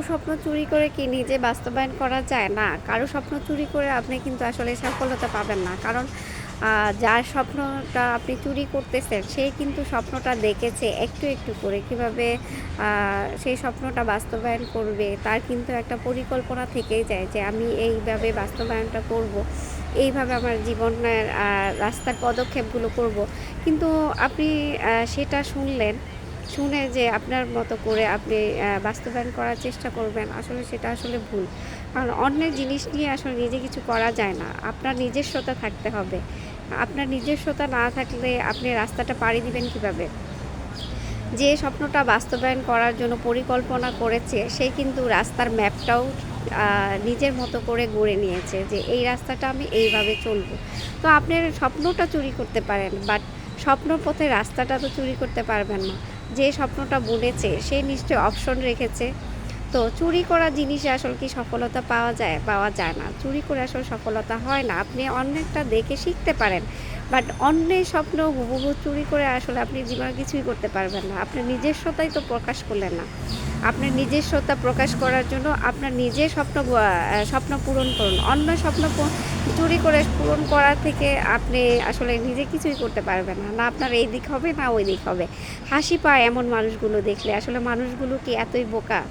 স্বপ্ন চুরি করে কি নিজে বাস্তবায়ন করা যায়? না। কারো স্বপ্ন চুরি করে আপনি কিন্তু আসলে সফলতা পাবেন না। কারণ যার স্বপ্নটা আপনি চুরি করতেছেন, সে কিন্তু স্বপ্নটা দেখেছে একটু, একটু করে কিভাবে আ সেই স্বপ্নটা বাস্তবায়ন করবে। তার কিন্তু একটা পরিকল্পনা থেকেই যায় যে, আমি এইভাবে বাস্তবায়নটা করব। এইভাবে আমার জীবনের রাস্তার পদক্ষেপগুলো করব। কিন্তু আপনি সেটা শুনলেন। শুনে যে আপনার মতো করে আপনি বাস্তবায়ন করার চেষ্টা করবেন, আসলে সেটা আসলে ভুল। কারণ অন্যের জিনিস নিয়ে আসলে নিজে কিছু করা যায় না। আপনার নিজস্বতা থাকতে হবে। আপনার নিজস্বতা না থাকলে আপনি রাস্তাটা পাড়ি দিবেন কিভাবে? যে স্বপ্নটা বাস্তবায়ন করার জন্য পরিকল্পনা করেছে, সে কিন্তু রাস্তার ম্যাপটাও আ নিজের মতো করে গড়ে নিয়েছে যে, এই রাস্তাটা আমি এইভাবে চলবো। তো আপনার স্বপ্নটা চুরি করতে পারেন, বাট স্বপ্ন পথে রাস্তাটা তো চুরি করতে পারবেন না। যে স্বপ্নটা বুনেছে, সে নিশ্চয়ই অপশন রেখেছে। তো চুরি করা জিনিসে আসলে কি সফলতা পাওয়া যায়? পাওয়া যায় না। চুরি করে আসলে সফলতা হয় না। আপনি অন্যেরটা দেখে শিখতে পারেন। বাট অন্যের স্বপ্ন হুবহু চুরি করে আসলে আপনি জীবনে কিছুই করতে পারবেন না। আপনার নিজস্বতাই তো প্রকাশ করলেন না। আপনার নিজস্বতা প্রকাশ করার জন্য আপনার নিজের স্বপ্ন পূরণ করুন। অন্যের স্বপ্ন চুরি করে পূরণ করা থেকে আপনি আসলে নিজে কিছুই করতে পারবেন না। না আপনার এই দিক হবে, না ওই দিক হবে। হাসি পায় এমন মানুষগুলো দেখলে। আসলে মানুষগুলো কি এতই বোকা?